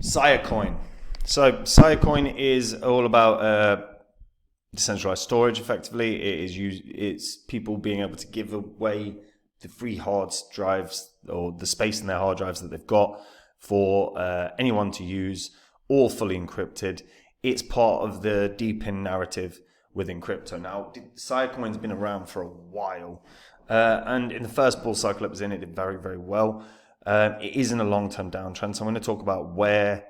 Siacoin. So Siacoin is all about decentralized storage. Effectively, it's people being able to give away the free hard drives or the space in their hard drives that they've got for anyone to use, all fully encrypted. It's part of the deepen narrative within crypto. Now, Siacoin's been around for a while, and in the first bull cycle it was in, it did very, very well. It is in a long-term downtrend, so I'm going to talk about where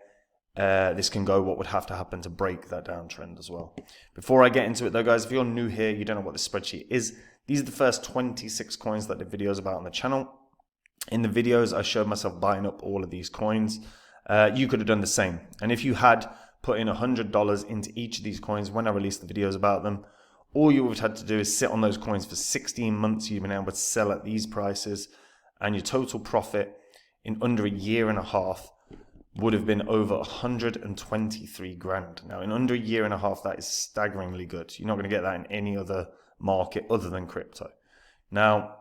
this can go, what would have to happen to break that downtrend as well. Before I get into it though, guys, if you're new here, you don't know what this spreadsheet is, these are the first 26 coins that I did videos about on the channel. In the videos, I showed myself buying up all of these coins. You could have done the same. And if you had put in $100 into each of these coins when I released the videos about them, all you would have had to do is sit on those coins for 16 months. You've been able to sell at these prices, and your total profit in under a year and a half would have been over 123 grand. Now, in under a year and a half, that is staggeringly good. You're not going to get that in any other market other than crypto. Now,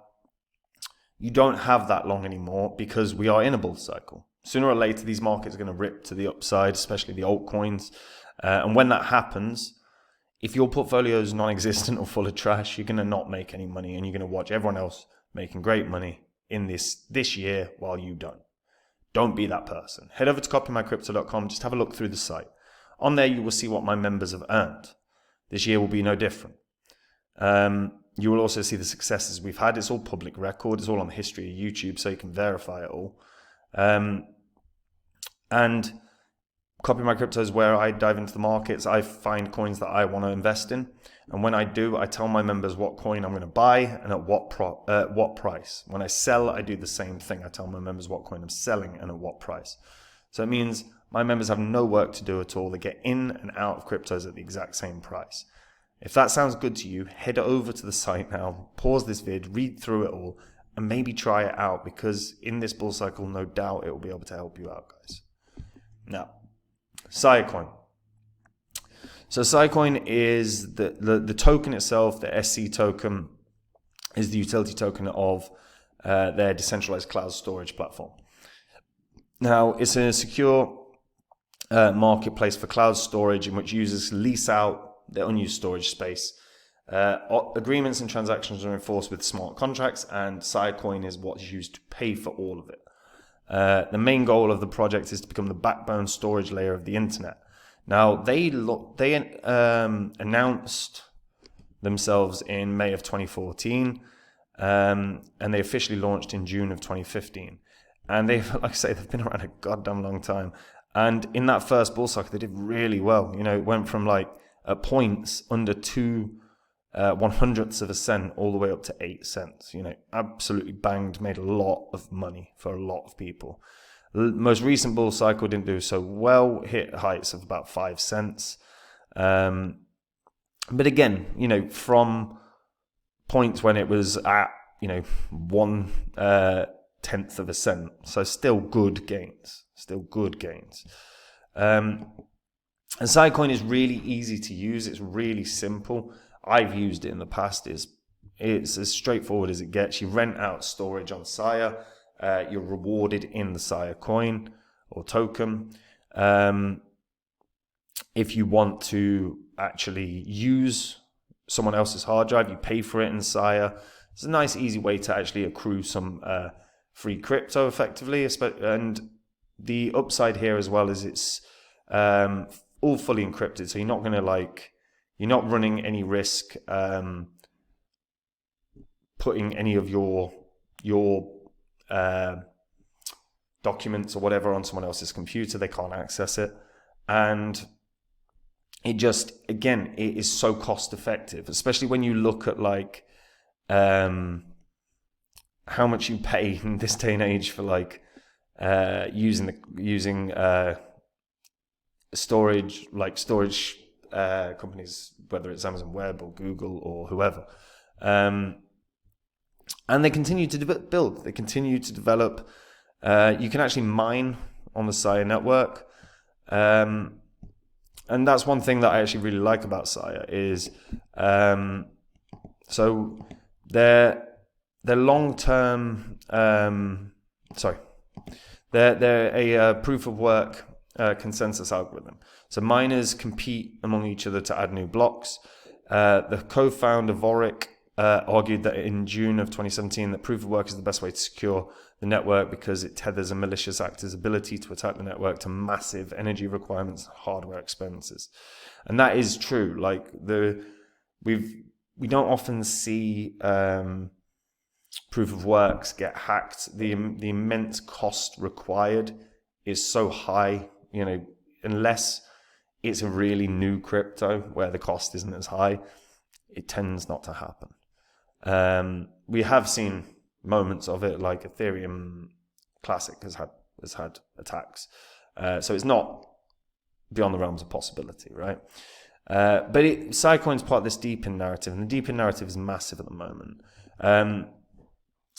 you don't have that long anymore because we are in a bull cycle. Sooner or later, these markets are going to rip to the upside, especially the altcoins. And when that happens, if your portfolio is non-existent or full of trash, you're going to not make any money, and you're going to watch everyone else making great money in this year while you don't. Don't be that person. Head over to copymycrypto.com. Just have a look through the site. On there, you will see what my members have earned. This year will be no different. You will also see the successes we've had. It's all public record. It's all on the history of YouTube, so you can verify it all. And Copy My Crypto is where I dive into the markets. I find coins that I want to invest in. And when I do, I tell my members what coin I'm going to buy and at what price. When I sell, I do the same thing. I tell my members what coin I'm selling and at what price. So it means my members have no work to do at all. They get in and out of cryptos at the exact same price. If that sounds good to you, head over to the site now, pause this vid, read through it all, and maybe try it out, because in this bull cycle, no doubt it will be able to help you out, guys. Now, Siacoin. So Siacoin is the token itself. The SC token is the utility token of their decentralized cloud storage platform. Now, it's a secure marketplace for cloud storage in which users lease out their unused storage space. Agreements and transactions are enforced with smart contracts, and Siacoin is what's used to pay for all of it. The main goal of the project is to become the backbone storage layer of the internet. Now, they announced themselves in May of 2014, and they officially launched in June of 2015. And they've, like I say, they've been around a goddamn long time. And in that first bull cycle, they did really well. You know, it went from like at points under 0.02 of a cent all the way up to 8 cents. You know, absolutely banged, made a lot of money for a lot of people. The most recent bull cycle didn't do so well, hit heights of about 5 cents. But again, you know, from points when it was at, you know, 1/10 of a cent. So still good gains, And Siacoin is really easy to use. It's really simple. I've used it in the past. It's as straightforward as it gets. You rent out storage on Sia. You're rewarded in the Siacoin or token. If you want to actually use someone else's hard drive, you pay for it in Sia. It's a nice, easy way to actually accrue some free crypto effectively. And the upside here as well is it's all fully encrypted, so you're not going to you're not running any risk putting any of your documents or whatever on someone else's computer. They can't access it. And it just, again, it is so cost effective, especially when you look at how much you pay in this day and age for using storage, companies, whether it's Amazon Web or Google or whoever. And they continue to build. They continue to develop. You can actually mine on the Sia network. And that's one thing that I actually really like about Sia is, so their long-term, they're a proof of work consensus algorithm. So miners compete among each other to add new blocks. The co-founder Vorik argued that in June of 2017 that proof of work is the best way to secure the network because it tethers a malicious actor's ability to attack the network to massive energy requirements and hardware expenses. And that is true. Like we don't often see proof of works get hacked. The immense cost required is so high, unless it's a really new crypto where the cost isn't as high, it tends not to happen. We have seen moments of it, like Ethereum Classic has had attacks. So it's not beyond the realms of possibility, right? But Siacoin's part of this deepen narrative, and the deepen narrative is massive at the moment.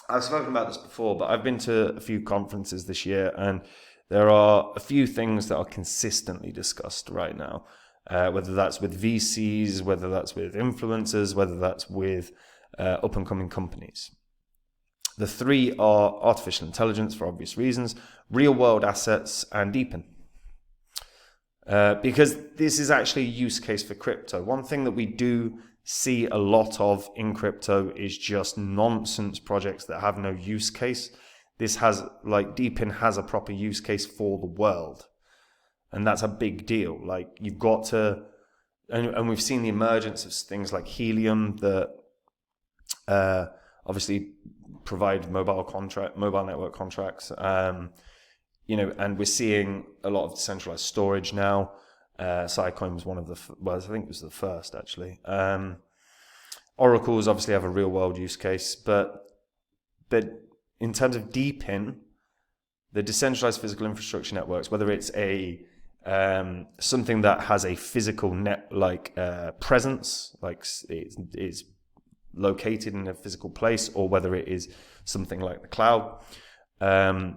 I've spoken about this before, but I've been to a few conferences this year, and there are a few things that are consistently discussed right now, whether that's with VCs, whether that's with influencers, whether that's with up-and-coming companies. The three are artificial intelligence, for obvious reasons, real-world assets, and deepen. Because this is actually a use case for crypto. One thing that we do see a lot of in crypto is just nonsense projects that have no use case. Deepin has a proper use case for the world. And that's a big deal. Like, you've got to, and we've seen the emergence of things like Helium that obviously provide mobile network contracts. And we're seeing a lot of decentralized storage now. Siacoin was one of I think it was the first actually. Oracles obviously have a real world use case, but in terms of deepin, the decentralized physical infrastructure networks, whether it's something that has a physical presence, like it's located in a physical place, or whether it is something like the cloud, the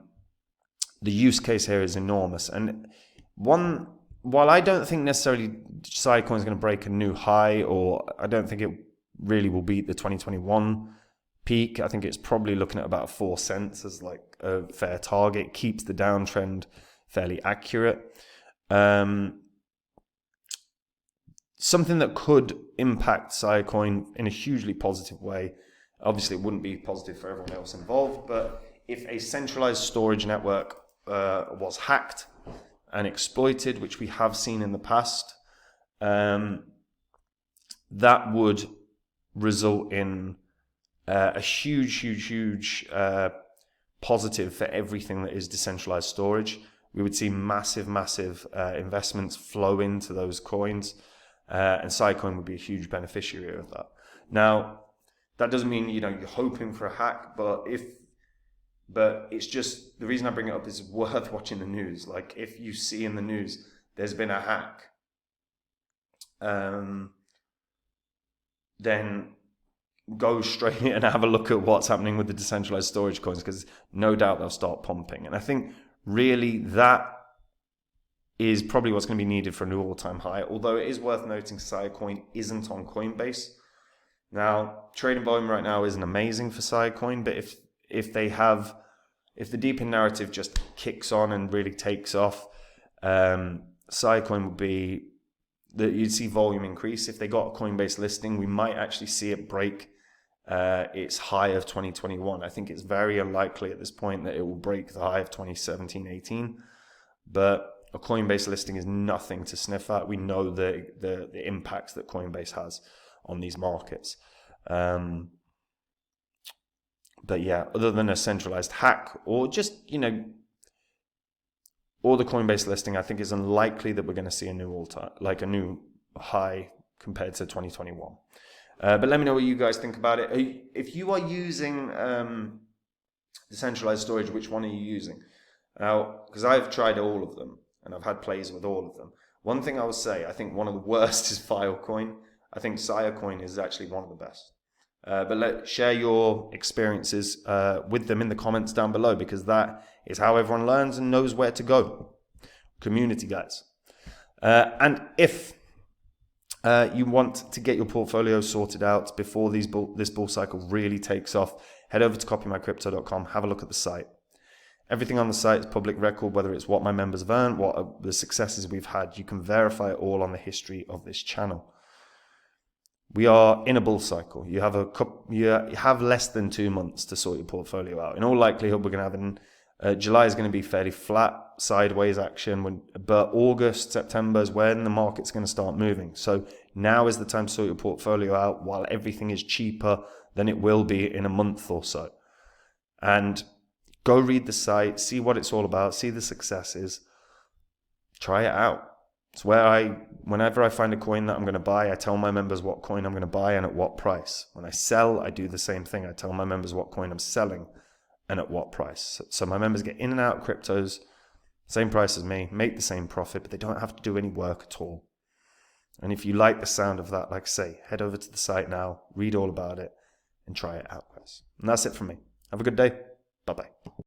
use case here is enormous. And while I don't think necessarily Siacoin is going to break a new high, or I don't think it really will beat the 2021 peak, I think it's probably looking at about 4 cents as like a fair target, keeps the downtrend fairly accurate. Something that could impact Siacoin in a hugely positive way. Obviously, it wouldn't be positive for everyone else involved, but if a centralized storage network was hacked and exploited, which we have seen in the past, that would result in a huge positive for everything that is decentralized storage. We would see massive investments flow into those coins, and Siacoin would be a huge beneficiary of that. Now, that doesn't mean you're hoping for a hack, but it's just, the reason I bring it up is worth watching the news. Like, if you see in the news there's been a hack, then go straight and have a look at what's happening with the decentralized storage coins, because no doubt they'll start pumping. And I think really that is probably what's going to be needed for a new all-time high, although it is worth noting Siacoin isn't on Coinbase. Now, trading volume right now isn't amazing for Siacoin, but if the deepen narrative just kicks on and really takes off, Siacoin would be that you'd see volume increase. If they got a Coinbase listing, we might actually see it break its high of 2021. I think it's very unlikely at this point that it will break the high of 2017-18, but a Coinbase listing is nothing to sniff at. We know the impacts that Coinbase has on these markets. But yeah, other than a centralized hack or just, or the Coinbase listing, I think it's unlikely that we're going to see a new high compared to 2021. But let me know what you guys think about it. If you are using decentralized storage, which one are you using? Now, because I've tried all of them and I've had plays with all of them. One thing I will say, I think one of the worst is Filecoin. I think Siacoin is actually one of the best. But share your experiences with them in the comments down below, because that is how everyone learns and knows where to go. Community, guys. And if you want to get your portfolio sorted out before this bull cycle really takes off, head over to copymycrypto.com, have a look at the site. Everything on the site is public record, whether it's what my members have earned, what are the successes we've had. You can verify it all on the history of this channel. We are in a bull cycle. You have less than 2 months to sort your portfolio out. In all likelihood, we're going to have July is going to be fairly flat, sideways action, but August, September is when the market's going to start moving. So now is the time to sort your portfolio out while everything is cheaper than it will be in a month or so. And go read the site, see what it's all about, see the successes, try it out. It's where whenever I find a coin that I'm going to buy, I tell my members what coin I'm going to buy and at what price. When I sell, I do the same thing. I tell my members what coin I'm selling and at what price. So my members get in and out of cryptos, same price as me, make the same profit, but they don't have to do any work at all. And if you like the sound of that, like I say, head over to the site now, read all about it, and try it out, guys. And that's it from me. Have a good day. Bye-bye.